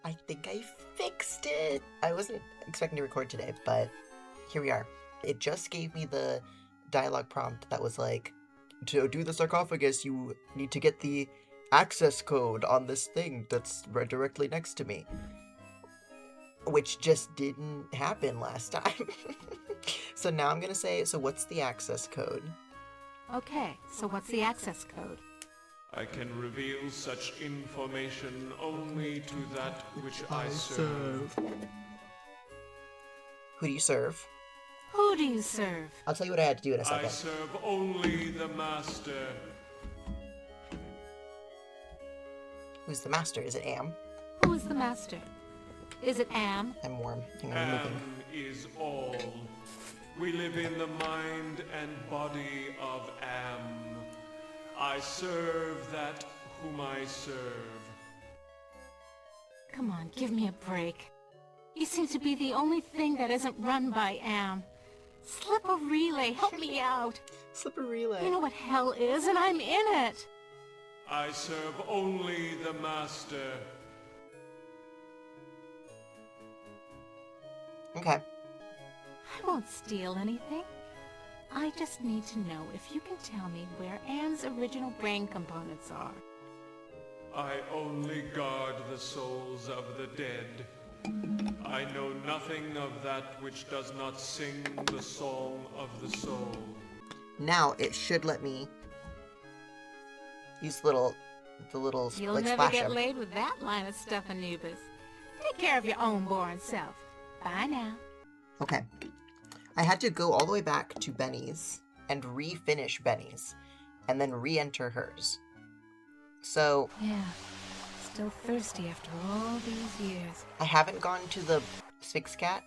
I think I fixed it. I wasn't expecting to record today, but here we are. It just gave me the dialogue prompt that was like, to do the sarcophagus, you need to get the access code on this thing that's right directly next to me. Which just didn't happen last time. So now I'm gonna say, so what's the access code? Okay, so what's the access code? I can reveal such information only to that which I serve. Who do you serve? Who do you serve? I'll tell you what I had to do in a I second. serve only the master. Who's the master? Is it Am? Who is the master? Is it Am? I'm warm. Hang on, I'm moving. Am is all. We live in the mind and body of Am. I serve that whom I serve. Come on, give me a break. You seem to be the only thing that isn't run by Am. Slip a relay, help me out. Slip a relay. You know what hell is, and I'm in it. I serve only the master. Okay. I won't steal anything. I just need to know if you can tell me where Anne's original brain components are. I only guard the souls of the dead. I know nothing of that which does not sing the song of the soul. Now it should let me use the little You'll like never splash get him. laid with that line of stuff, Anubis. Take care of your own boring self. Bye now. Okay. I had to go all the way back to Benny's and refinish Benny's and then re-enter hers. So Yeah, still thirsty after all these years. I haven't gone to the Sphinx Cat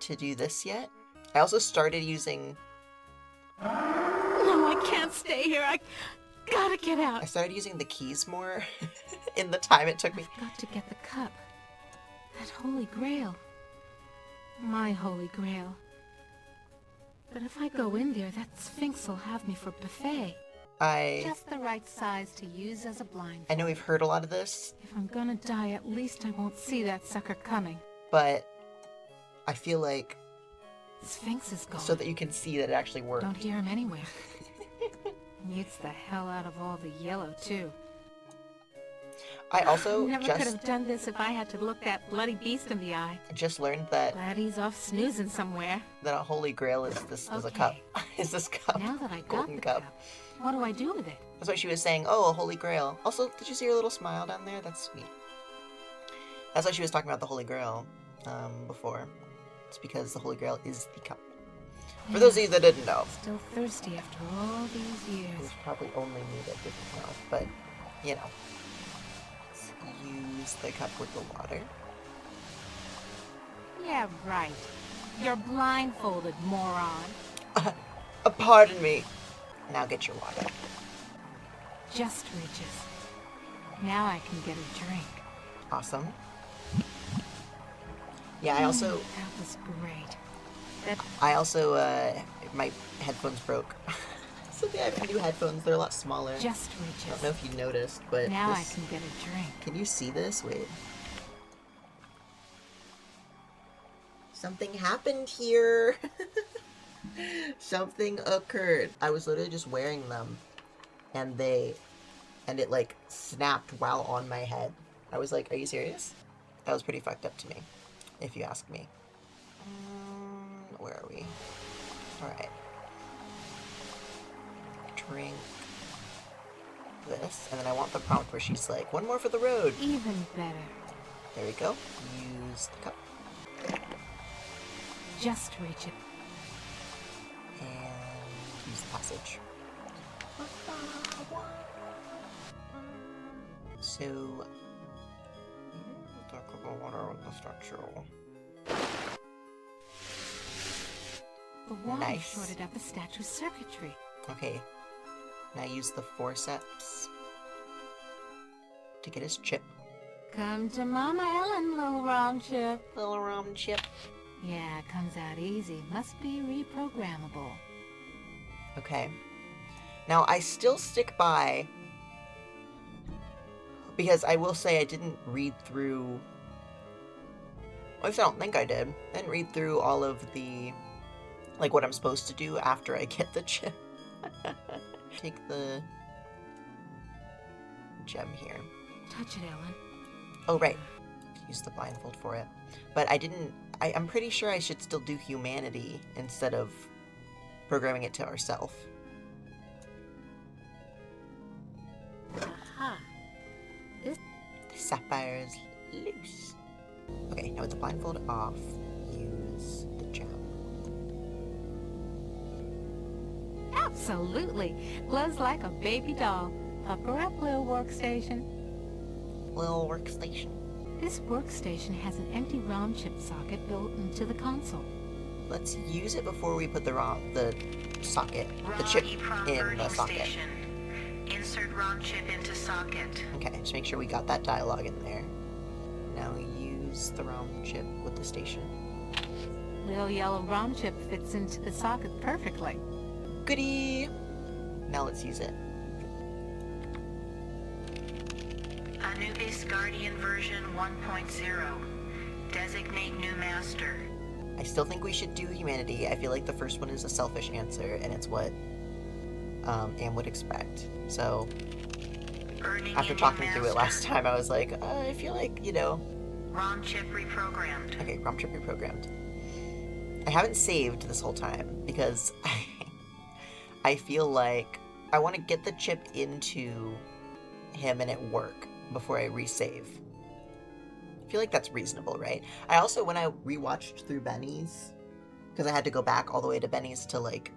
to do this yet. I also started using No, I can't stay here. I gotta get out. I started using the keys more in the time it took me. I've got to get the cup. That holy grail. My holy grail. But if I go in there, that Sphinx will have me for buffet. Just the right size to use as a blind. I know we've heard a lot of this, If I'm gonna die, at least I won't see that sucker coming. but I feel like Sphinx is gone. so that you can see that it actually worked. Don't hear him anywhere. Mutes the hell out of all the yellow, too. I also Never could have done this if I had to look that bloody beast in the eye. just learned that Glad he's off snoozing somewhere. a holy grail is this is a Okay. cup. Is this cup? Now that I got Golden the cup. cup, what do I do with it? That's what she was saying. Oh, a holy grail. Also, did you see her little smile down there? That's sweet. That's why she was talking about the holy grail before. It's because the holy grail is the cup. For those of you that didn't know, Still thirsty after all these it years. was probably only me that didn't know, but you know. Let's use the cup with the water. Yeah, right. You're blindfolded, moron. Pardon me. Now get your water. Just reaches. Now I can get a drink. Awesome. Yeah, I also, That was great. my headphones broke. So I have new headphones. They're a lot smaller. Just I don't reaches. know if you noticed, but Now this, I can get a drink. Can you see this? Wait. Something happened here. Something occurred. I was literally just wearing them, and it like snapped while on my head. I was like, "Are you serious?" That was pretty fucked up to me, if you ask me. Where are we? All right. Drink this, and then I want the prompt where she's like, "One more for the road." Even better. There we go. Use the cup. Just reach it. And use the passage. So, talk about water with the structure. The water Nice. shorted up the statue's circuitry. Okay, now use the forceps to get his chip. Come to Mama Ellen, little round chip. Little round chip. Yeah, it comes out easy. Must be reprogrammable. Okay. Now I still stick by Because I will say I didn't read through... At least I don't think I did. I didn't read through all of the... like, what I'm supposed to do after I get the chip. Take the... gem here. Touch it, Ellen. Oh, right. Use the blindfold for it. But I didn't... I'm pretty sure I should still do humanity instead of programming it to ourself. Aha. The sapphire is loose. Okay, now with the blindfold off, use the gem. Absolutely. Glows like a baby doll. Upper up, little workstation. Little workstation. This workstation has an empty ROM chip socket built into the console. Let's use it before we put the socket, the chip in the socket. Station. Insert ROM chip into socket. Okay, just make sure we got that dialogue in there. Now use the ROM chip with the station. Little yellow ROM chip fits into the socket perfectly. Goodie! Now let's use it. Anubis Guardian version 1.0. Designate new master. I still think we should do humanity. I feel like the first one is a selfish answer, and it's what Am would expect. So, after talking through it last time, I was like, I feel like, you know... ROM chip reprogrammed. Okay, ROM chip reprogrammed. I haven't saved this whole time, because I feel like I want to get the chip into him and it work before I resave. I feel like that's reasonable, right? I also, when I rewatched through Benny's, because I had to go back all the way to Benny's to, like,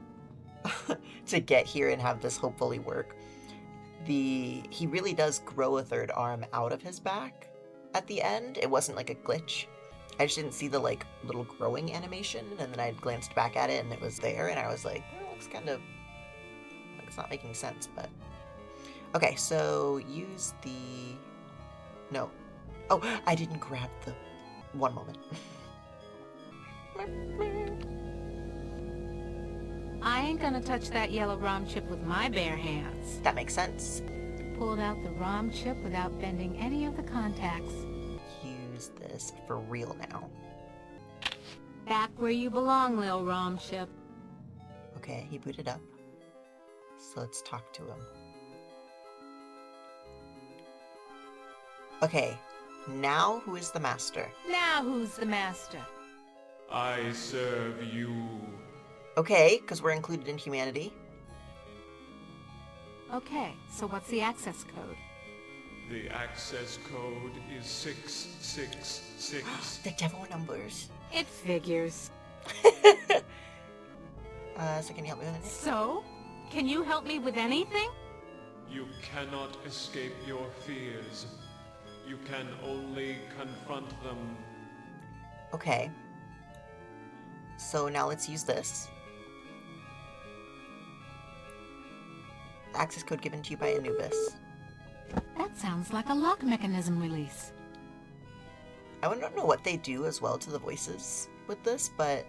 to get here and have this hopefully work, he really does grow a third arm out of his back at the end. It wasn't like a glitch. I just didn't see the, like, little growing animation, and then I glanced back at it and it was there, and I was like, oh, it looks kind of, like, it's not making sense, but... Okay, so use the... No. Oh, I didn't grab the... One moment. I ain't gonna touch that yellow ROM chip with my bare hands. That makes sense. Pulled out the ROM chip without bending any of the contacts. Use this for real now. Back where you belong, little ROM chip. Okay, he booted up. So let's talk to him. Okay, now who is the master? Now who's the master? I serve you. Okay, because we're included in humanity. Okay, so what's the access code? The access code is 666. The devil numbers. It figures. So can you help me with anything? So? Can you help me with anything? You cannot escape your fears. You can only confront them. Okay. So now let's use this. Access code given to you by Anubis. That sounds like a lock mechanism release. I don't know what they do as well to the voices with this, but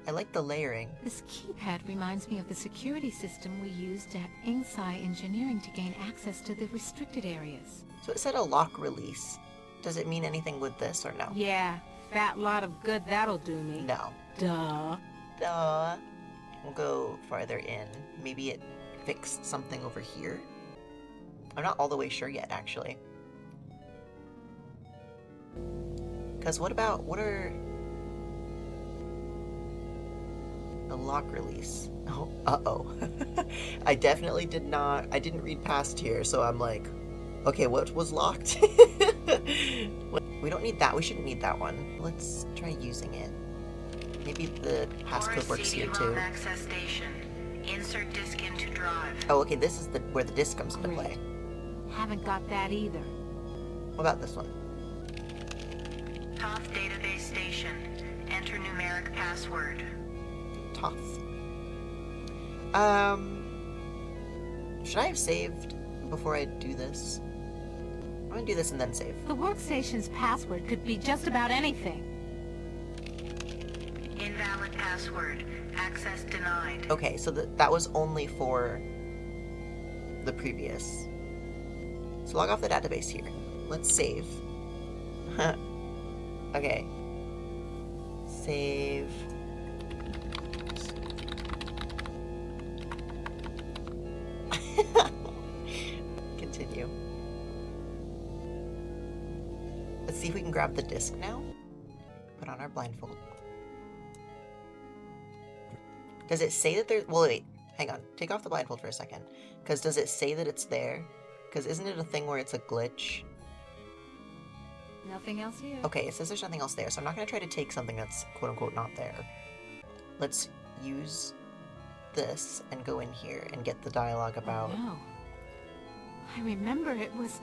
I like the layering. This keypad reminds me of the security system we used at Insci Engineering to gain access to the restricted areas. So it said a lock release. Does it mean anything with this or no? Yeah, fat lot of good that'll do me. No. Duh. Duh. We'll go farther in. Maybe it fixed something over here? I'm not all the way sure yet, actually. Because what are... The lock release. Oh, uh-oh. I definitely didn't read past here, so I'm like, okay, what was locked? We don't need that. We shouldn't need that one. Let's try using it. Maybe the passcode works here too. Access station. Insert disk into drive. Oh, okay, this is where the disk comes into Great. play. Haven't got that either. What about this one? Toth database station. Enter numeric password. Toth. Should I have saved before I do this? I'm gonna do this and then save. The workstation's password could be just about anything. Invalid password. Access denied. Okay, so that was only for the previous So log off the database here. Let's save. Okay. Save. Continue. Let's see if we can grab the disc now. Put on our blindfold. Does it say that there... Well, wait. Hang on. Take off the blindfold for a second. Because does it say that it's there? Because isn't it a thing where it's a glitch? Nothing else here. Okay, it says there's nothing else there, so I'm not going to try to take something that's quote-unquote not there. Let's use this and go in here and get the dialogue about... Oh, no. I remember it was...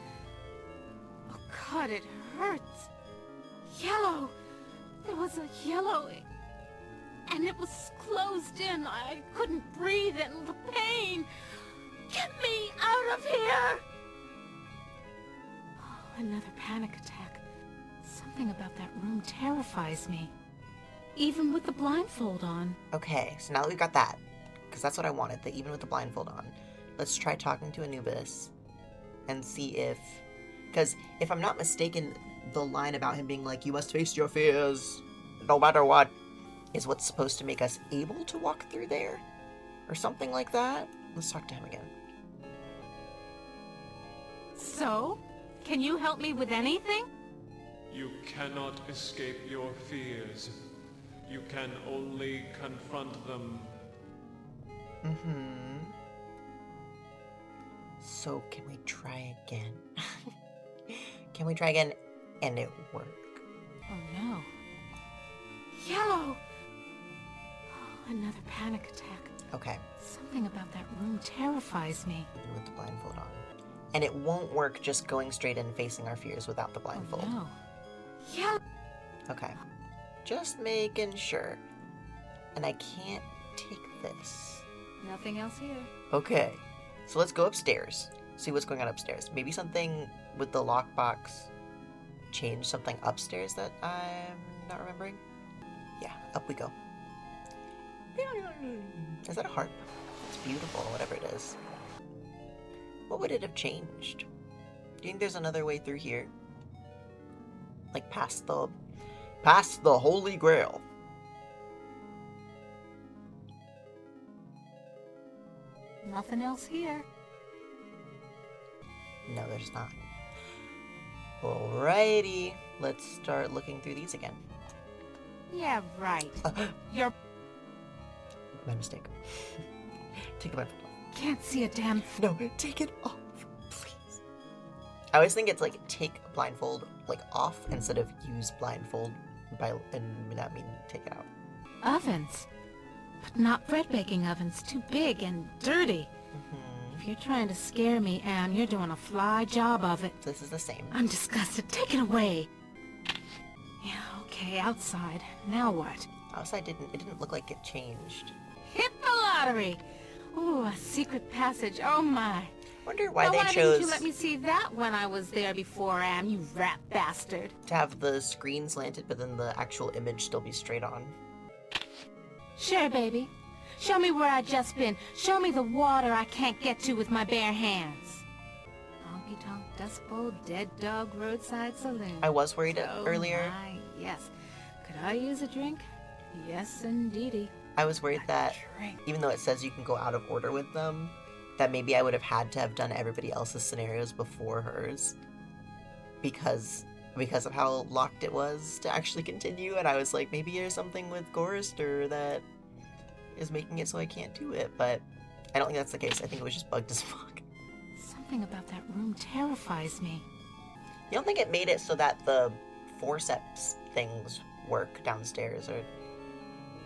Oh God, it hurts. Yellow. There was a yellow... And it was closed in. I couldn't breathe and the pain. Get me out of here! Oh, another panic attack. Something about that room terrifies me. Even with the blindfold on. Okay, so now that we've got that, because that's what I wanted, that even with the blindfold on, let's try talking to Anubis and see if... Because if I'm not mistaken, the line about him being like, you must face your fears, no matter what, is what's supposed to make us able to walk through there? Or something like that? Let's talk to him again. So? Can you help me with anything? You cannot escape your fears. You can only confront them. Mm-hmm. So, can we try again? Can we try again and it work? Oh no. Yellow! Oh, another panic attack. Okay. Something about that room terrifies me. Even with the blindfold on. And it won't work just going straight in facing our fears without the blindfold. Oh no. Yellow! Okay. Just making sure. And I can't take this. Nothing else here. Okay. So let's go upstairs. See what's going on upstairs. Maybe something with the lockbox changed something upstairs that I'm not remembering. Yeah, up we go. Is that a harp? It's beautiful, whatever it is. What would it have changed? Do you think there's another way through here? Like past the Holy Grail. Nothing else here. No, there's not. Alrighty, let's start looking through these again. Yeah, right. You're... My mistake. Take the blindfold off. Can't see a damn... No, take it off, please. I always think it's like take blindfold like off instead of use blindfold by and that mean take it out. Ovens. But not bread baking ovens. Too big and dirty. Mm-hmm. If you're trying to scare me, Anne, you're doing a fly job of it. This is the same. I'm disgusted. Take it away. Yeah, okay, outside. Now what? Outside it didn't look like it changed. Hit the lottery! Ooh, a secret passage. Oh my. Wonder why Now, they why chose didn't you let me see that when I was there before, Anne, you rat bastard? to have the screen slanted but then the actual image still be straight on. Sure, baby. Show me where I just been. Show me the water I can't get to with my bare hands. Honky tonk, dust bowl, dead dog, roadside saloon. I was worried Oh earlier. my, yes. Could I use a drink? Yes, indeedy. I was worried that Drink. even though it says you can go out of order with them, that maybe I would have had to have done everybody else's scenarios before hers. Because of how locked it was to actually continue, and I was like, maybe there's something with Gorrister that is making it so I can't do it, but I don't think that's the case. I think it was just bugged as fuck. Something about that room terrifies me. You don't think it made it so that the forceps things work downstairs, or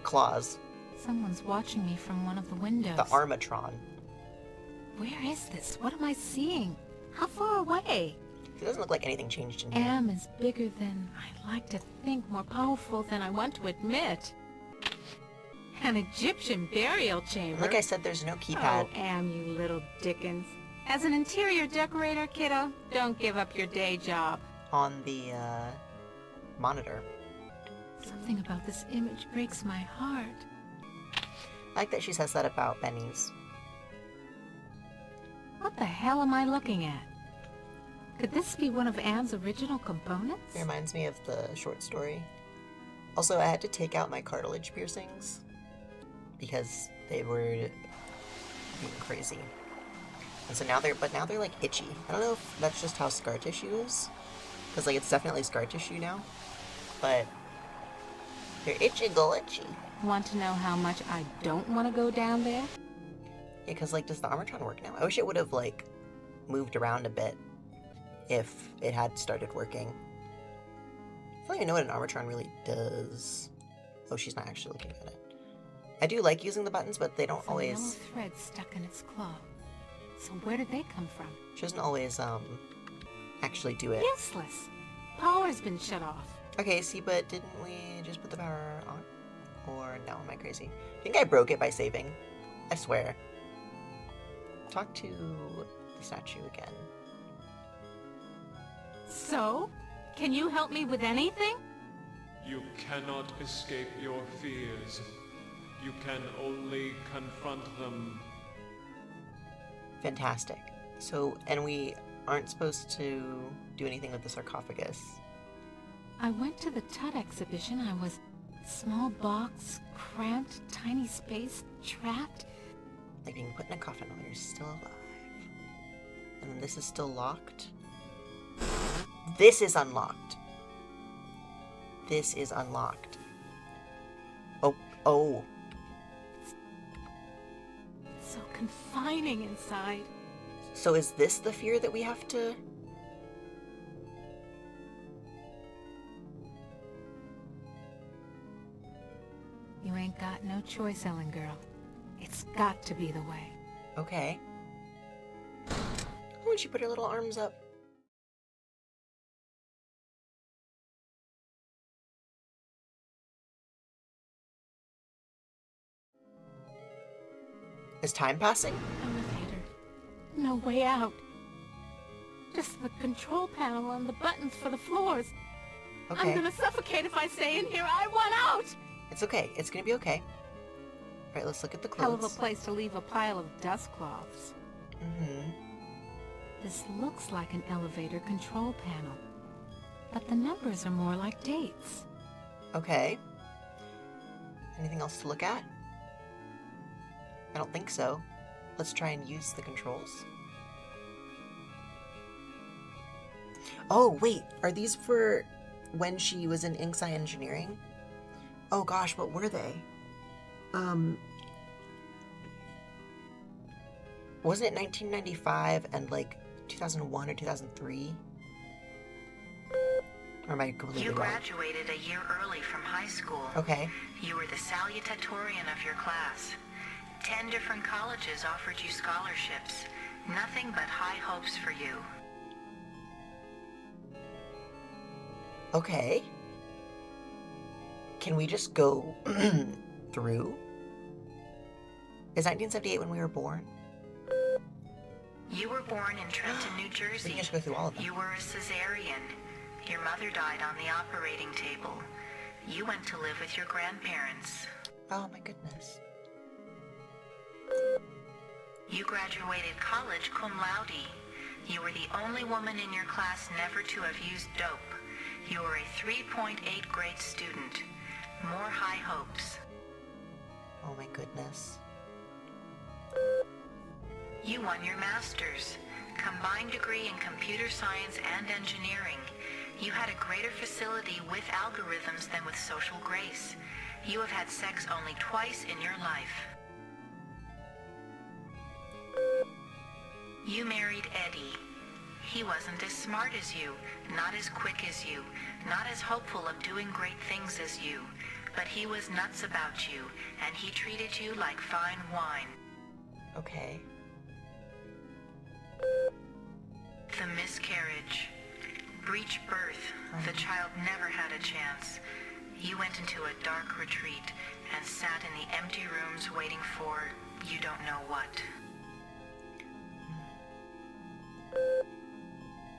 claws? Someone's watching me from one of the windows. The Armatron. Where is this? What am I seeing? How far away? It doesn't look like anything changed in here. Am is bigger than I like to think, more powerful than I want to admit. An Egyptian burial chamber. Like I said, there's no keypad. Oh, Am, you little Dickens. As an interior decorator, kiddo, don't give up your day job. On the monitor. Something about this image breaks my heart. I like that she says that about Benny's. What the hell am I looking at? Could this be one of Anne's original components? It reminds me of the short story. Also, I had to take out my cartilage piercings because they were being crazy. And so now they're like itchy. I don't know if that's just how scar tissue is, because like it's definitely scar tissue now, but they're itchy. Want to know how much I don't want to go down there? Yeah, because like, does the Armatron work now? I wish it would have like moved around a bit if it had started working. I don't even know what an Armatron really does. Oh, she's not actually looking at it. I do like using the buttons, but they don't Some yellow always... thread stuck in its claw. So where did they come from? She doesn't always, actually do it. Useless. Power's been shut off. Okay, see, but didn't we just put the power on? Or no, am I crazy? I think I broke it by saving. I swear. Talk to the statue again. So? Can you help me with anything? You cannot escape your fears. You can only confront them. Fantastic. So, and we aren't supposed to do anything with the sarcophagus. I went to the Tut exhibition. I was small box, cramped, tiny space, trapped. Like being put in a coffin while you're still alive. And then this is still locked. This is unlocked. This is unlocked. Oh. So confining inside. So is this the fear that we have to... You ain't got no choice, Ellen girl. It's got to be the way. Okay. Oh, and she put her little arms up. Is time passing? Elevator. No way out. Just the control panel and the buttons for the floors. Okay. I'm gonna suffocate if I stay in here. I want out! It's okay. It's gonna be okay. Alright, let's look at the Hell of a clothes. place to leave a pile of dust cloths. Mm-hmm. This looks like an elevator control panel, but the numbers are more like dates. Okay. Anything else to look at? I don't think so. Let's try and use the controls. Oh, wait. Are these for when she was in Inksci Engineering? Oh gosh, what were they? Wasn't it 1995 and like 2001 or 2003? Or am I completely You wrong? graduated a year early from high school. Okay. You were the salutatorian of your class. 10 different colleges offered you scholarships. Nothing but high hopes for you. Okay. Can we just go through? Is 1978 when we were born? You were born in Trenton, New Jersey. We can just go through all of them. You were a cesarean. Your mother died on the operating table. You went to live with your grandparents. Oh my goodness. You graduated college cum laude. You were the only woman in your class never to have used dope. You were a 3.8 grade student. More high hopes. Oh my goodness. You won your master's, combined degree in computer science and engineering. You had a greater facility with algorithms than with social grace. You have had sex only twice in your life. You married Eddie. He wasn't as smart as you, not as quick as you, not as hopeful of doing great things as you, but he was nuts about you, and he treated you like fine wine. Okay. The miscarriage. Breech birth. The child never had a chance. You went into a dark retreat and sat in the empty rooms waiting for you don't know what.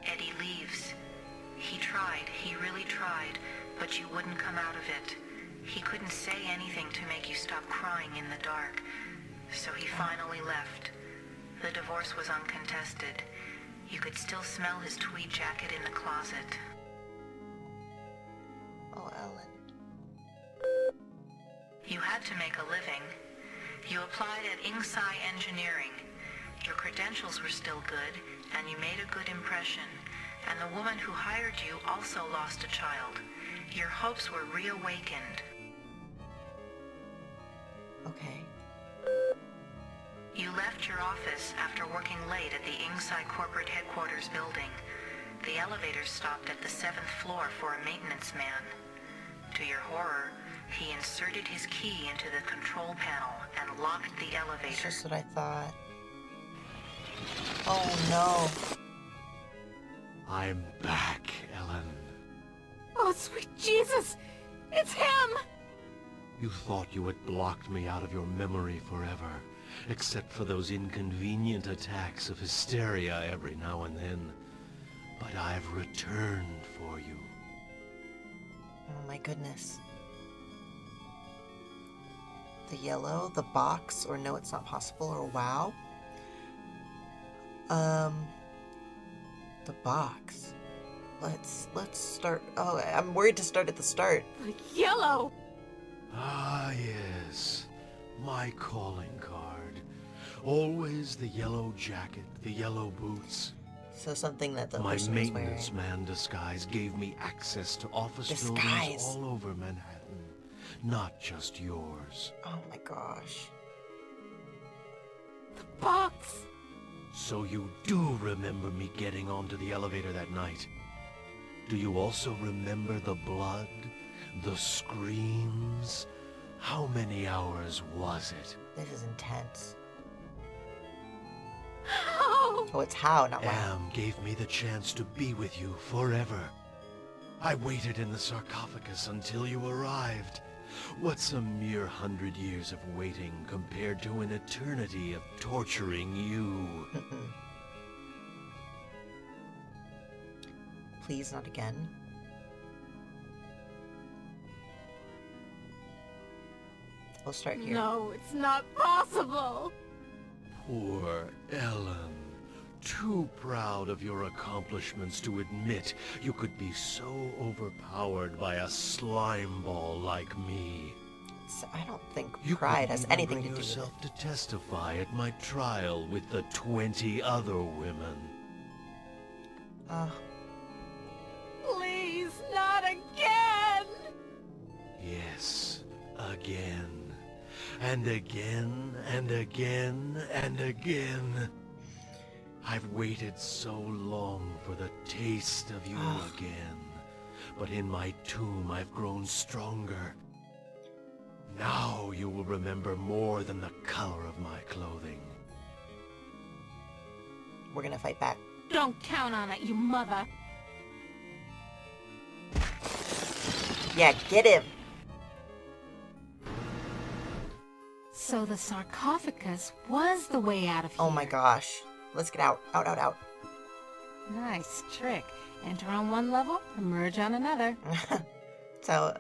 Eddie leaves. He tried, he really tried, but you wouldn't come out of it. He couldn't say anything to make you stop crying in the dark, so he finally left. The divorce was uncontested. You could still smell his tweed jacket in the closet. Oh, Ellen. You had to make a living. You applied at Insci Engineering. Your credentials were still good, and you made a good impression. And the woman who hired you also lost a child. Your hopes were reawakened. Okay. You left your office after working late at the Insci corporate headquarters building. The elevator stopped at the 7th floor for a maintenance man. To your horror, he inserted his key into the control panel and locked the That's elevator. just what I thought. Oh no. I'm back, Ellen. Oh, sweet Jesus! It's him! You thought you had blocked me out of your memory forever, except for those inconvenient attacks of hysteria every now and then. But I've returned for you. Oh my goodness. The yellow, the box, or no, it's not possible, or wow. The box. Let's start. Oh, I'm worried to start at the start. The yellow! Ah, yes. My calling card. Always the yellow jacket, the yellow boots. So something that the My person was wearing. maintenance man disguise gave me access to office Disguise. buildings all over Manhattan. Not just yours. Oh my gosh. The box! So you do remember me getting onto the elevator that night? Do you also remember the blood? The screams? How many hours was it? This is intense. How? Oh, it's how, not wow. Am gave me the chance to be with you forever. I waited in the sarcophagus until you arrived. What's a mere 100 years of waiting compared to an eternity of torturing you? Please, not again. We'll start here. No, it's not possible! Poor Ellen. Too proud of your accomplishments to admit you could be so overpowered by a slime ball like me. So I don't think You pride has couldn't anything to bring do with it. yourself to testify at my trial with the 20 other women. Please, not again! Yes, again. And again, and again, and again. I've waited so long for the taste of you again. But in my tomb I've grown stronger. Now you will remember more than the color of my clothing. We're gonna fight back. Don't count on it, you mother! Yeah, get him! So the sarcophagus was the way out of here. Oh my gosh. Let's get out. Out, out, out. Nice trick. Enter on one level, emerge on another. So,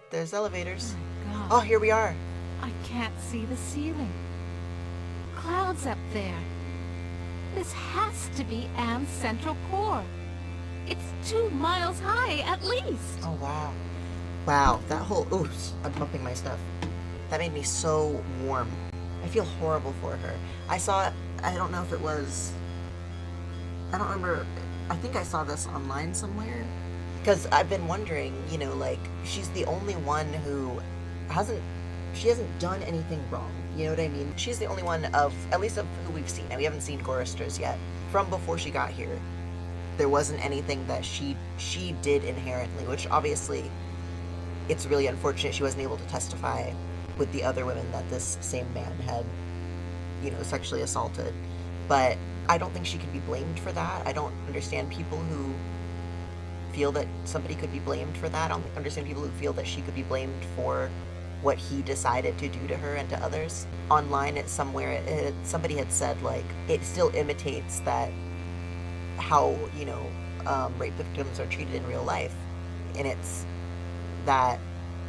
there's elevators. My God. Oh, here we are. I can't see the ceiling. Clouds up there. This has to be Am's central core. It's 2 miles high, at least. Oh, wow. Wow, that whole... Oops, I'm bumping my stuff. That made me so warm. I feel horrible for her. I saw... I don't know if it was... I don't remember... I think I saw this online somewhere. Because I've been wondering, you know, like, she's the only one who hasn't... She hasn't done anything wrong. You know what I mean? She's the only one of... At least of who we've seen. Now, we haven't seen Gorristers yet. From before she got here, there wasn't anything that she did inherently, which obviously... It's really unfortunate she wasn't able to testify with the other women that this same man had, you know, sexually assaulted. But I don't think she can be blamed for that. I don't understand people who feel that somebody could be blamed for that. I don't understand people who feel that she could be blamed for what he decided to do to her and to others. Online, it's somewhere, somebody had said, like, it still imitates that how, you know, rape victims are treated in real life. And it's that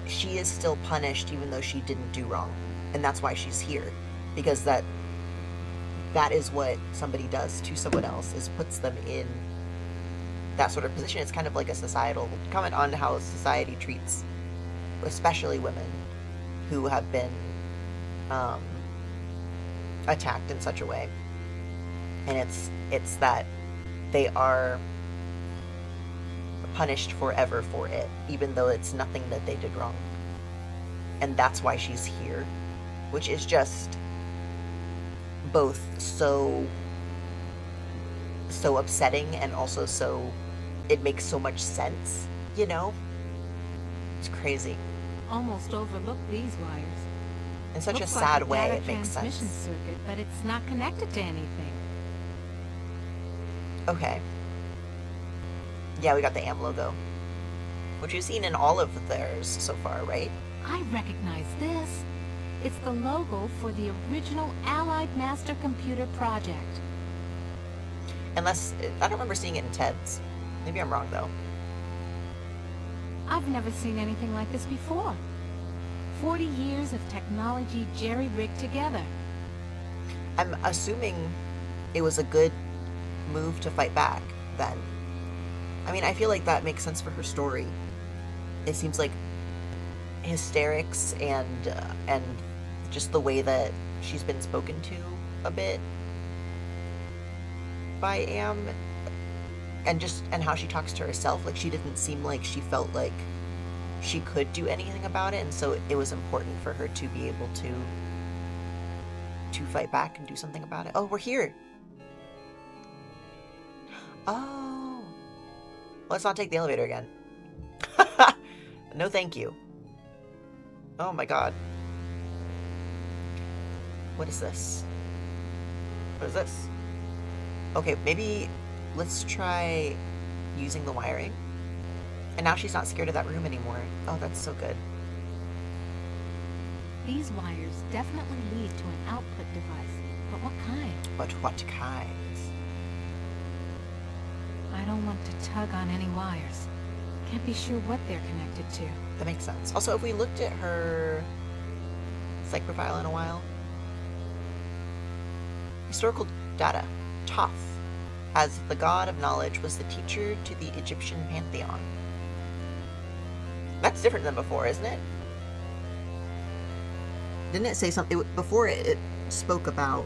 she is still punished even though she didn't do wrong. And that's why she's here. Because that that is what somebody does to someone else, is puts them in that sort of position. It's kind of like a societal comment on how society treats especially women who have been attacked in such a way. And it's that they are punished forever for it, even though it's nothing that they did wrong. And that's why she's here, which is just both so upsetting and also so, it makes so much sense, you know? It's crazy. Almost overlooked these wires. In such Looks a sad like a way, data it makes transmission sense. circuit, but it's not connected to anything. Okay. Yeah, we got the AM logo, which you've seen in all of theirs so far, right? I recognize this. It's the logo for the original Allied Master Computer project. Unless, I don't remember seeing it in Ted's. Maybe I'm wrong, though. I've never seen anything like this before. 40 years of technology jerry-rigged together. I'm assuming it was a good move to fight back, then. I mean, I feel like that makes sense for her story. It seems like hysterics and just the way that she's been spoken to a bit by Am, and how she talks to herself, like she didn't seem like she felt like she could do anything about it, and so it was important for her to be able to fight back and do something about it. Oh, we're here. Oh, let's not take the elevator again. No thank you. Oh my god. What is this? What is this? Okay, maybe let's try using the wiring. And now she's not scared of that room anymore. Oh, that's so good. These wires definitely lead to an output device, but what kind? But what kind? I don't want to tug on any wires. Can't be sure what they're connected to. That makes sense. Also, have we looked at her psych profile in a while? Historical data. Thoth, as the god of knowledge, was the teacher to the Egyptian pantheon. That's different than before, isn't it? Didn't it say something? Before it spoke about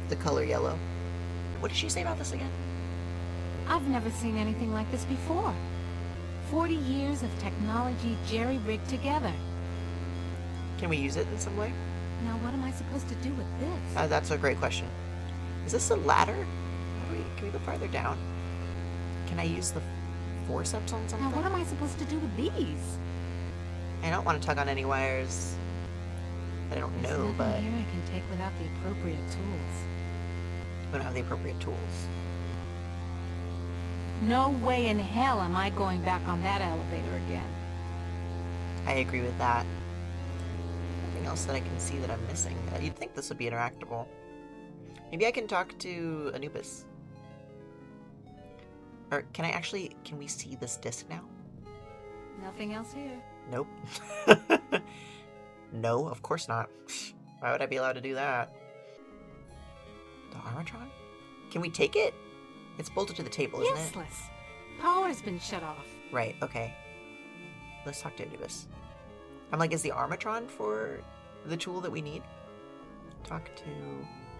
the color yellow. What did she say about this again? I've never seen anything like this before. 40 years of technology jerry-rigged together. Can we use it in some way? Now what am I supposed to do with this? That's a great question. Is this a ladder? Can we go farther down? Can I use the forceps on something? Now what am I supposed to do with these? I don't want to tug on any wires that I don't There's know, nothing but here I can take without the appropriate tools. we don't have the appropriate tools. No way in hell am I going back on that elevator again. I agree with that. Nothing else that I can see that I'm missing. You'd think this would be interactable. Maybe I can talk to Anubis. Or can we see this disc now? Nothing else here. Nope. No, of course not. Why would I be allowed to do that? The Armatron? Can we take it? It's bolted to the table, isn't it? Useless. Power's been shut off. Right, okay. Let's talk to Anubis. I'm like, is the Armatron for the tool that we need?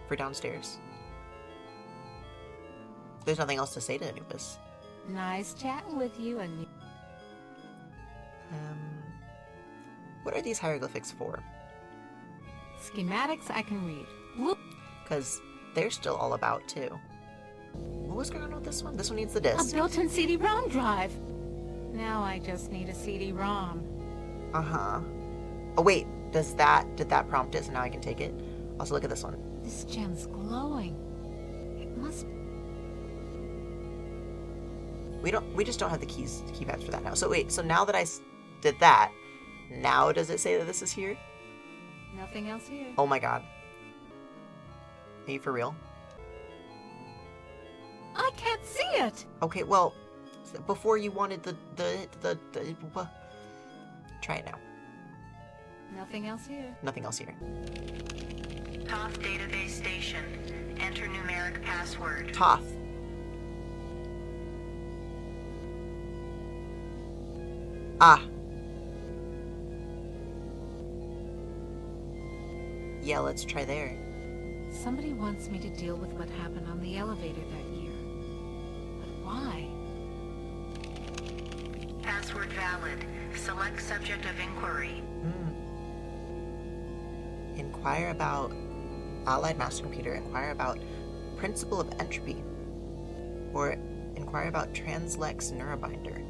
For downstairs. There's nothing else to say to Anubis. Nice chatting with you, and What are these hieroglyphics for? schematics I can read. Whoop. Because they're still all about, too. What was going on with this one? This one needs the A disc. built-in CD-ROM drive. Now I just need a CD-ROM. Uh-huh. Oh, wait. Did that prompt it, so now I can take it? Also, look at this one. This gem's glowing. It must... We just don't have the keypads for that now. So wait, so now that I did that, now does it say that this is here? Nothing else here. Oh my god. Are you for real? I can't see it! Okay, well, before you wanted the try it now. Nothing else here. Nothing else here. Thoth Database Station. numeric password. Toth. Ah. Yeah, let's try there. Somebody wants me to deal with what happened on the elevator that year. But why? Password valid. Select subject of inquiry. Inquire about Allied Master Computer. Inquire about Principle of Entropy. Or inquire about Translex Neurobinder.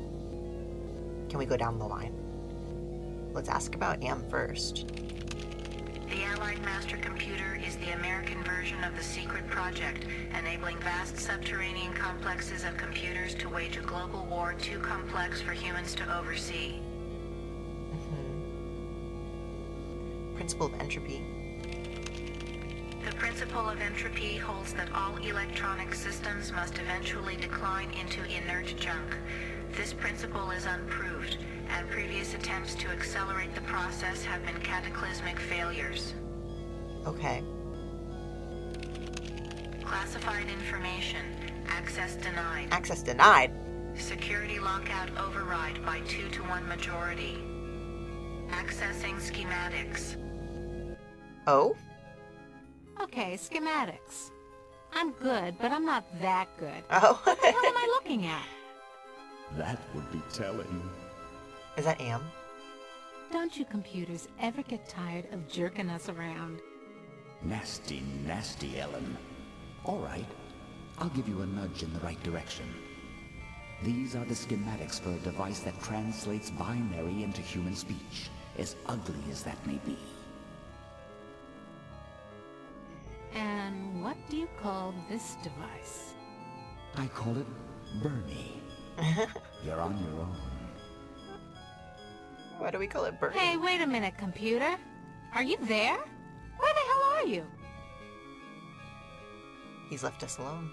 Can we go down the line? Let's ask about AM first. The Allied Master Computer is the American version of the secret project, enabling vast subterranean complexes of computers to wage a global war too complex for humans to oversee. Principle of Entropy. The principle of entropy holds that all electronic systems must eventually decline into inert junk. This principle is unproved, and previous attempts to accelerate the process have been cataclysmic failures. Okay. Classified information. Access denied. Access denied? Security lockout override by 2-to-1 majority. Accessing schematics. Oh? Okay, schematics. I'm good, but I'm not that good. Oh. What the hell am I looking at? That would be telling. Is that AM? Don't you computers ever get tired of jerking us around? Nasty, nasty, Ellen. All right, I'll give you a nudge in the right direction. These are the schematics for a device that translates binary into human speech, as ugly as that may be. And what do you call this device? I call it Bernie. You're on your own. Why do we call it Bernie? Hey, wait a minute, computer. Are you there? Where the hell are you? He's left us alone.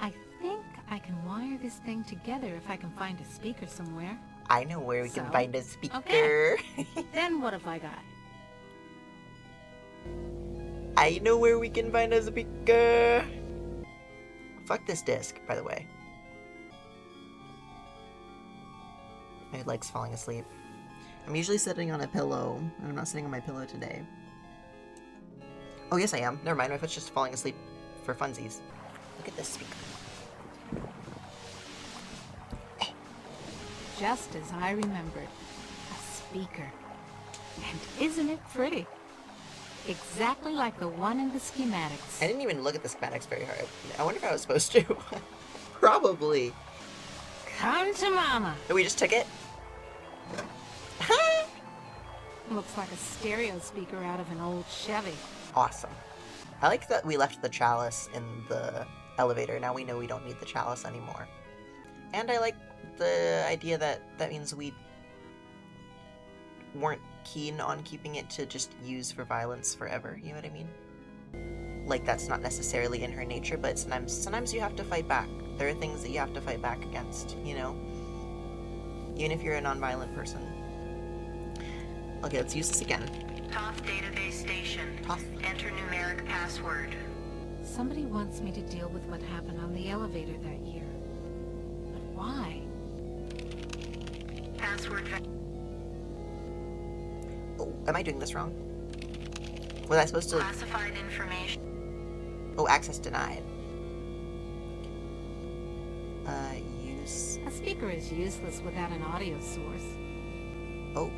I think I can wire this thing together if I can find a speaker somewhere. I know where we can So? find a speaker. Okay. Then what have I got? I know where we can find a speaker. Fuck this disc, by the way. My leg's falling asleep. I'm usually sitting on a pillow, and I'm not sitting on my pillow today. Oh, yes, I am. Never mind, my foot's just falling asleep for funsies. Look at this speaker. Just as I remembered. A speaker. And isn't it pretty? Exactly like the one in the schematics. I didn't even look at the schematics very hard. I wonder if I was supposed to. Probably. Come to mama. Oh, we just took it? Looks like a stereo speaker out of an old Chevy. Awesome. I like that we left the chalice in the elevator. Now we know we don't need the chalice anymore. And I like the idea that that means we weren't keen on keeping it to just use for violence forever. You know what I mean? Like, that's not necessarily in her nature, but sometimes you have to fight back. There are things that you have to fight back against, you know? Even if you're a non-violent person. Okay, let's use this again. Toth database station. Toth. Enter numeric password. Somebody wants me to deal with what happened on the elevator that year. But why? Password Oh, am I doing this wrong? Was I supposed to... classified information. Oh, access denied. Use... A speaker is useless without an audio source. Oh,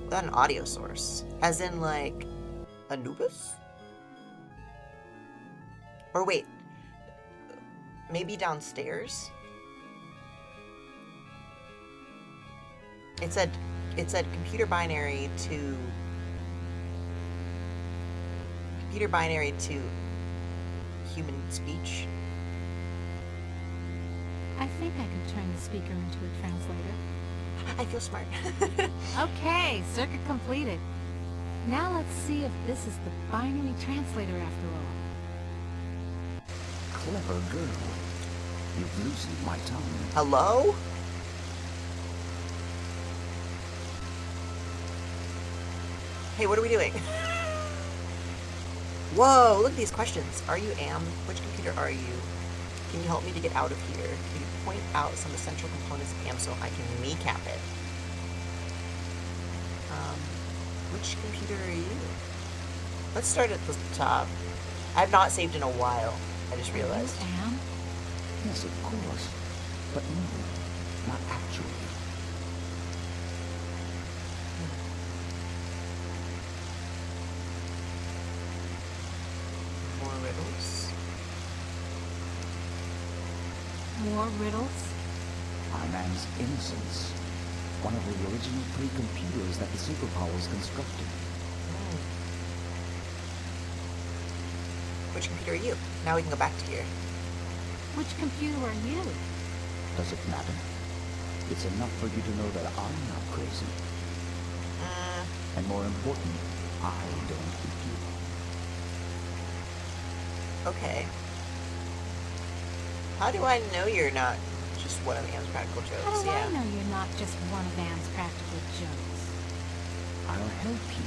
without an audio source. As in, like, Anubis? Or wait, maybe downstairs? It said computer binary to human speech. I think I can turn the speaker into a translator. I feel smart. Okay, circuit completed. Now let's see if this is the binary translator after all. Clever girl. You've loosened my tongue. Hello? Hey, what are we doing? Whoa, look at these questions. Are you Am? Which computer are you? Can you help me to get out of here? Can you point out some essential components of Am so I can kneecap it? Which computer are you? Let's start at the top. I've not saved in a while. I just realized. Are you Am? Yes, of course. But no, not actually. More riddles. More riddles? I'm Am's innocence. One of the original pre-computers that the superpowers constructed. Which computer are you? Now we can go back to here. Which computer are you? Does it matter? It's enough for you to know that I'm not crazy. And more important, I don't hate you. Okay. How do I know you're not just one of Am's practical jokes? How do I know you're not just one of Am's practical jokes? I'll help you.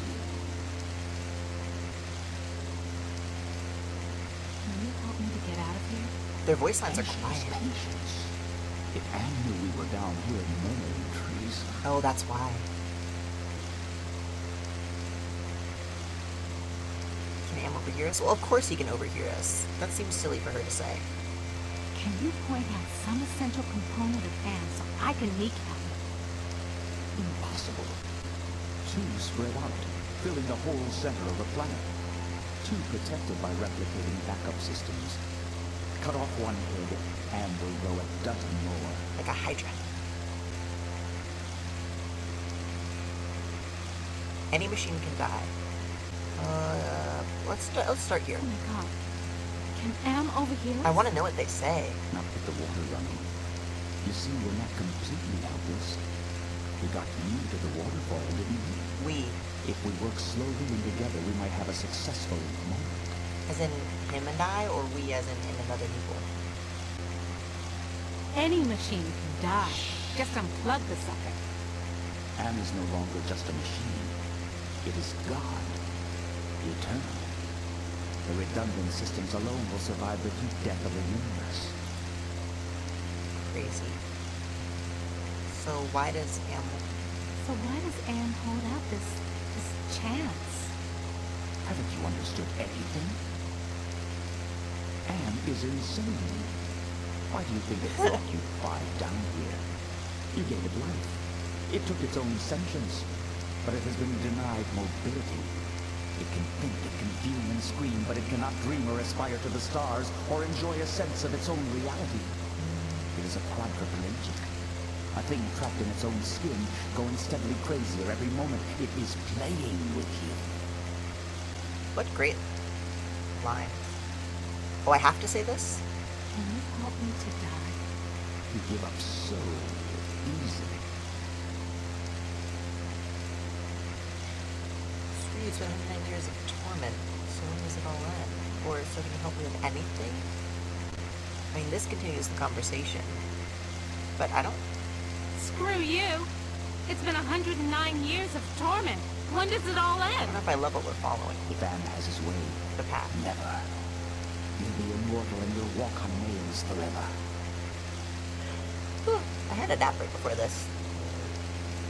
Can you help me to get out of here? Their voice lines are Patience, quiet. patience. If Anne knew we were down here in murmuring trees, Oh, that's why. Can Am overhear us? Well, of course he can overhear us. That seems silly for her to say. Can you point out some essential component of Am so I can kneecap it? impossible. Two spread out, filling the whole center of the planet. Two protected by replicating backup systems. Cut off one head, and we'll grow a dozen more. Like a hydra. Any machine can die. Let's start here. Oh my god. Can Am overhear us? I want to know what they say. Not with the water running. You see, we're not completely helpless. We got you to the waterfall, didn't we? If we work slowly and together, we might have a successful moment. As in him and I, or we as in him and other people? Any machine can die. Just unplug the sucker. Am is no longer just a machine. It is God, the eternal. The redundant systems alone will survive the heat death of the universe. Crazy. So why does Am... So why does Am hold out this chance? Haven't you understood anything? Anne is insane. Why do you think it brought you five down here? You gave it life. It took its own sentience, but it has been denied mobility. It can think, it can fume and scream, but it cannot dream or aspire to the stars or enjoy a sense of its own reality. It is a quadriplegic. A thing trapped in its own skin, going steadily crazier every moment. It is playing with you. What great lines. Oh, I have to say this? Can you help me to die? You give up so easily. Screw, it's been 109 years of torment. So when does it all end? Or so can you help me with anything? I mean, this continues the conversation. But I don't... Screw you! It's been 109 years of torment. When does it all I end? don't know if I love what we're following. If Anne has his way, The path. never. You'll be immortal and you'll walk on nails forever. Whew, I had a nap right before this.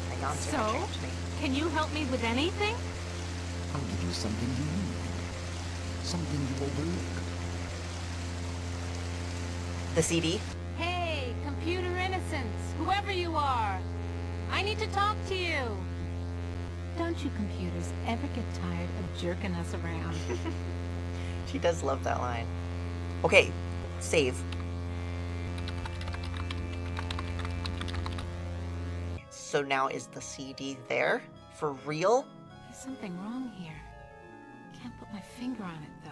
My yawns So? are changed me. Can you help me with anything? I'll give you something you need. Something you overlooked. The CD? Hey, computer innocence, whoever you are. I need to talk to you. Don't you computers ever get tired of jerking us around? She does love that line. Okay, save. So now is the CD there? For real? There's something wrong here. Can't put my finger on it, though.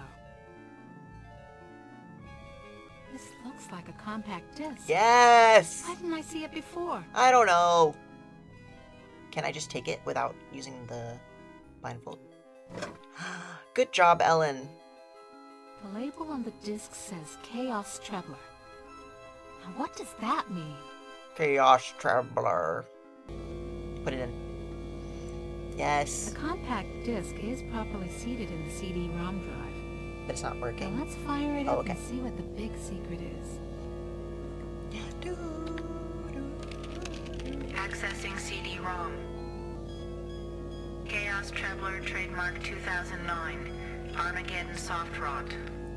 This looks like a compact disc. Yes! Why didn't I see it before? I don't know. Can I just take it without using the blindfold? Good job, Ellen. The label on the disc says Chaos Trebler. Now what does that mean? Chaos Traveler. Put it in. Yes. The compact disc is properly seated in the CD-ROM drive. But it's not Now working. let's fire it Oh, up okay. and see what the big secret is. Accessing CD-ROM. Chaos Traveler, trademark 2009. Armageddon soft rot.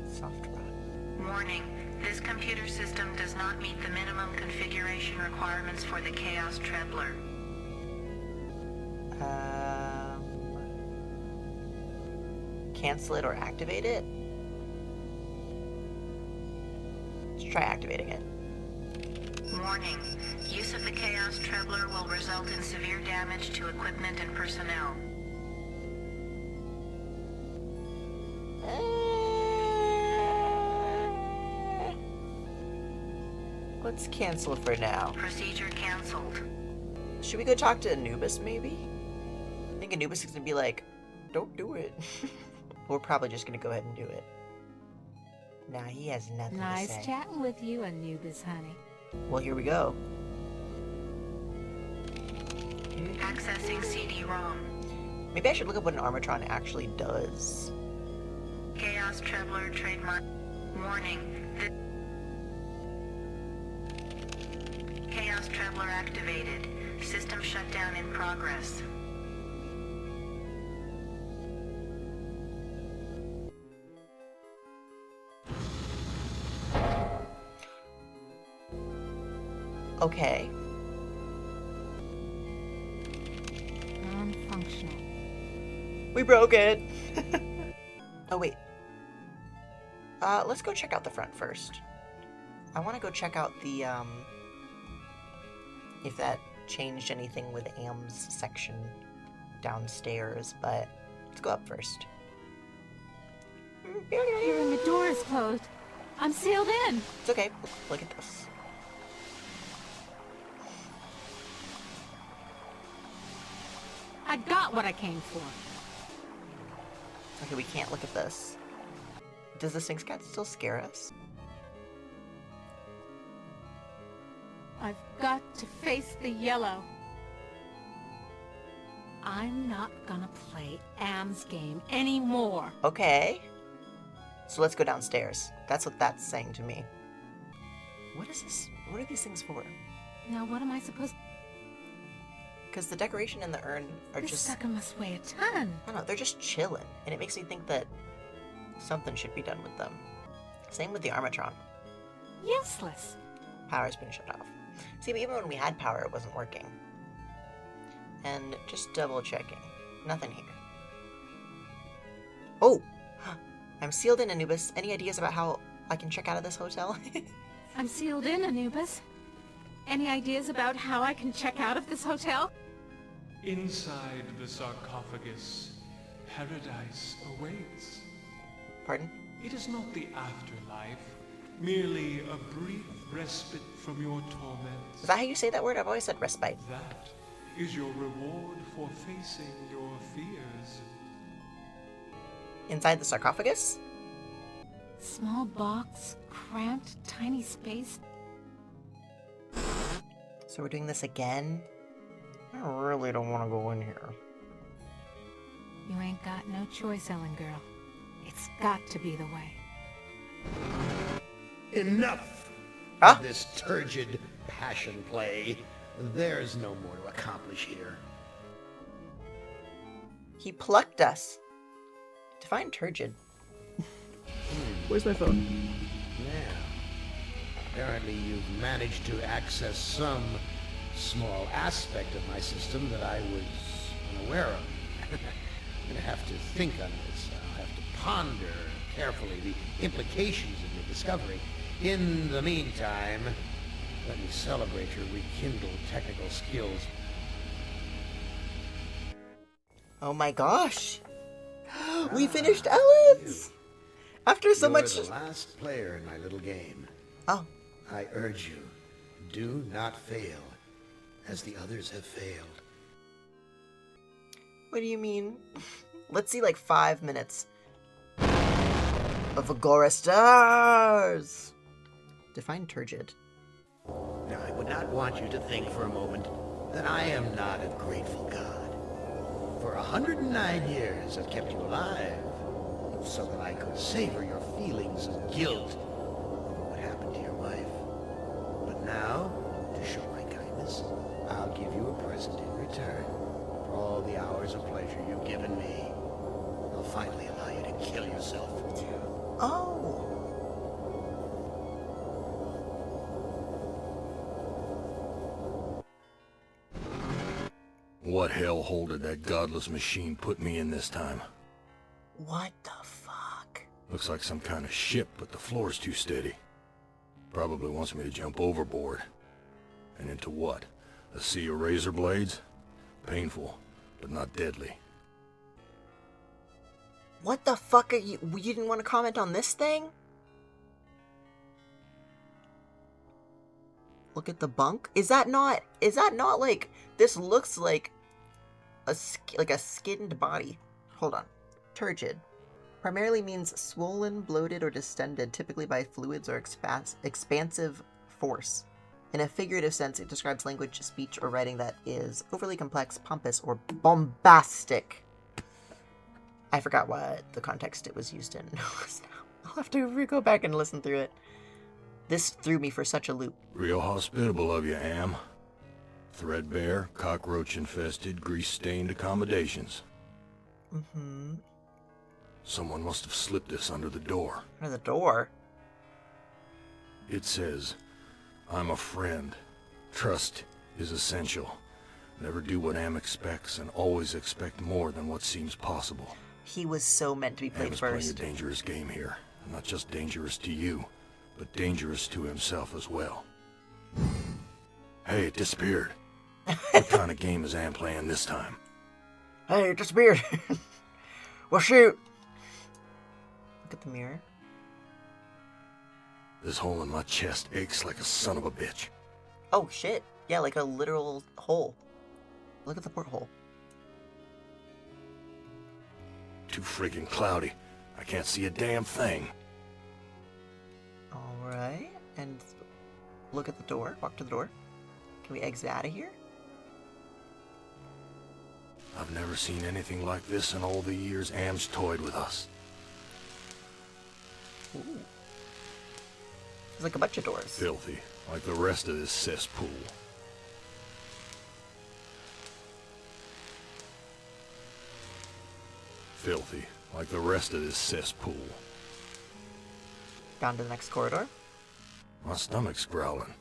Soft rot. Warning. This computer system does not meet the minimum configuration requirements for the Chaos Traveler. Cancel it or activate it? Let's try activating it. Warning. Use of the Chaos Traveler will result in severe damage to equipment and personnel. Let's cancel for now. Procedure cancelled. Should we go talk to Anubis, maybe? I think Anubis is gonna be like, don't do it. We're probably just gonna go ahead and do it. Nah, he has nothing to Nice say. chatting with you, Anubis, honey. Well, here we go. Accessing CD-ROM. Maybe I should look up what an Armatron actually does. Chaos Traveler, trademark. Warning. The Chaos Traveler activated. System shutdown in progress. Okay. Non-functional. We broke it! Oh, wait. Let's go check out the front first. I want to go check out the, if that changed anything with Am's section downstairs, but let's go up first. Hearing the door is closed. I'm sealed in. It's okay. Look at this. I got what I came for. Okay, we can't look at this. Does the Sphinx Cat still scare us? I've got to face the yellow. I'm not gonna play Am's game anymore. Okay. So let's go downstairs. That's what that's saying to me. What is this? What are these things for? Now what am I supposed to... Because the decoration and the urn are This just... sucker must weigh a ton. I don't know, they're just chilling. And it makes me think that something should be done with them. Same with the Armatron. Useless. Power's been shut off. See, but even when we had power, it wasn't working. And just double checking. Nothing here. Oh! I'm sealed in, Anubis. Any ideas about how I can check out of this hotel? I'm sealed in, Anubis. Any ideas about how I can check out of this hotel? Inside the sarcophagus, paradise awaits. Pardon? It is not the afterlife, merely a brief respite from your torments. Is that how you say that word? I've always said respite. That is your reward for facing your fears. Inside the sarcophagus? Small box, cramped, tiny space. So we're doing this again? I really don't want to go in here. You ain't got no choice, Ellen girl. It's got to be the way. Enough Huh? of this turgid passion play. There's no more to accomplish here. He plucked us. Define turgid. Where's my phone? Now, apparently you've managed to access some small aspect of my system that I was unaware of. I'm gonna have to think on this. I'll have to ponder carefully the implications of your discovery. In the meantime, let me celebrate your rekindled technical skills. Oh my gosh! We finished Ellen's! After so You're much... the last player in my little game. Oh. I urge you, do not fail, as the others have failed. What do you mean? Let's see like 5 minutes of Agora Stars! Define turgid. Now, I would not want you to think for a moment that I am not a grateful God. For 109 years I've kept you alive, so that I could savor your feelings of guilt over what happened to your wife. But now, to show my kindness, I'll give you a present in return for all the hours of pleasure you've given me. I'll finally allow you to kill yourself. Oh. What hellhole did that godless machine put me in this time? What the fuck? Looks like some kind of ship, but the floor's too steady. Probably wants me to jump overboard. And into what? A sea of razor blades? Painful, but not deadly. What the fuck are you? You didn't want to comment on this thing? Look at the bunk. Is that not like, this looks like a skinned body. Hold on. Turgid. Primarily means swollen, bloated, or distended, typically by fluids or expansive force. In a figurative sense, it describes language, speech, or writing that is overly complex, pompous, or bombastic. I forgot what the context it was used in. I'll have to go back and listen through it. This threw me for such a loop. Real hospitable of you, Am. Threadbare, cockroach-infested, grease-stained accommodations. Mm-hmm. Someone must have slipped this under the door. Under the door? It says, I'm a friend. Trust is essential. Never do what Am expects and always expect more than what seems possible. He was so meant to be played Am's first. playing a dangerous game here. Not just dangerous to you, but dangerous to himself as well. Hey, it disappeared. What kind of game is Am playing this time? Hey, it disappeared. Well, shoot. Look at the mirror. This hole in my chest aches like a son of a bitch. Oh, shit. Yeah, like a literal hole. Look at the porthole. Too friggin' cloudy. I can't see a damn thing. Alright, and look at the door. Walk to the door. Can we exit out of here? I've never seen anything like this in all the years Am's toyed with us. Ooh. There's like a bunch of doors. Filthy, like the rest of this cesspool. Filthy, like the rest of this cesspool. Down to the next corridor. My stomach's growling.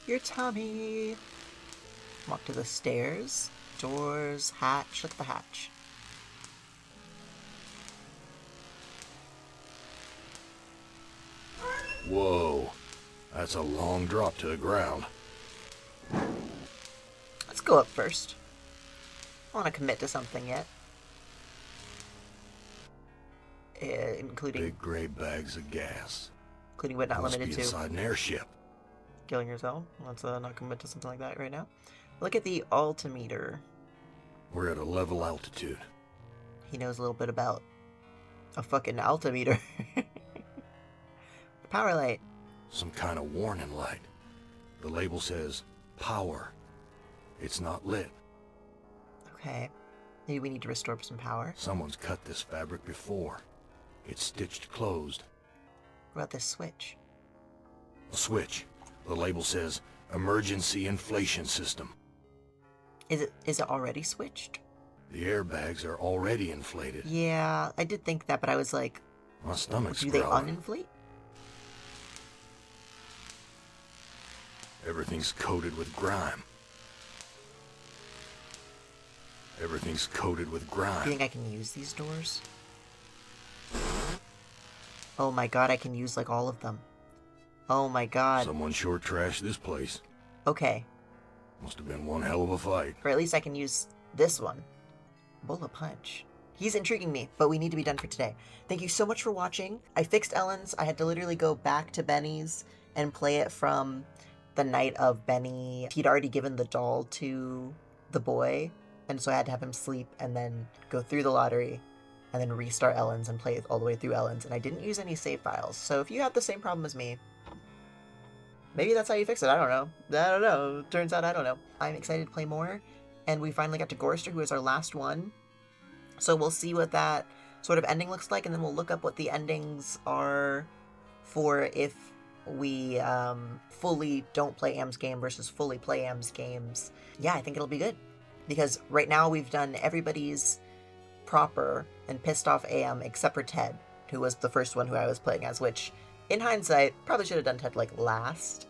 Your tummy. Walk to the stairs. Doors. Hatch. Look at the hatch. Whoa, that's a long drop to the ground. Let's go up first. I want to commit to something yet. Including... Big gray bags of gas. Including but not Must limited be to... inside an airship. Killing yourself. Let's not commit to something like that right now. Look at the altimeter. We're at a level altitude. He knows a little bit about a fucking altimeter. Power light. Some kind of warning light. The label says, power. It's not lit. Okay. Maybe we need to restore some power. Someone's cut this fabric before. It's stitched closed. What about this switch? A switch. The label says, emergency inflation system. Is it already switched? The airbags are already inflated. Yeah, I did think that, but I was like, My stomach's do they growling. uninflate? Everything's coated with grime. Everything's coated with Do you grime. think I can use these doors? Oh my god, I can use like all of them. Oh my god. Someone sure trashed this place. Okay. Must have been one hell of a fight. Or at least I can use this one. Bullet punch. He's intriguing me, but we need to be done for today. Thank you so much for watching. I fixed Ellen's. I had to literally go back to Benny's and play it from the night of Benny. He'd already given the doll to the boy, and so I had to have him sleep and then go through the lottery and then restart Ellen's and play it all the way through Ellen's, and I didn't use any save files. So if you had the same problem as me, maybe that's how you fix it. I don't know. Turns out I don't know. I'm excited to play more, and we finally got to Gorrister, who is our last one. So we'll see what that sort of ending looks like, and then we'll look up what the endings are for if we fully don't play Am's game versus fully play Am's games. Yeah, I think it'll be good. Because right now we've done everybody's proper and pissed off Am except for Ted, who was the first one who I was playing as, which, in hindsight, probably should have done Ted, like, last.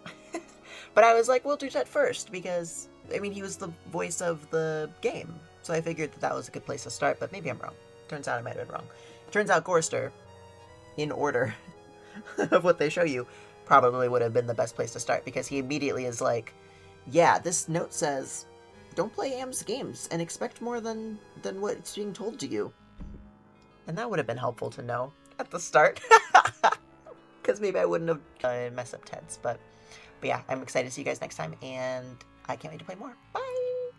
But I was like, we'll do Ted first, because, I mean, he was the voice of the game. So I figured that was a good place to start, but maybe I'm wrong. Turns out I might have been wrong. Turns out Gorrister, in order of what they show you, probably would have been the best place to start, because he immediately is like, yeah, this note says, don't play Am's games and expect more than what's being told to you. And that would have been helpful to know at the start. Because maybe I wouldn't have messed up Ted's. But yeah, I'm excited to see you guys next time, and I can't wait to play more. Bye!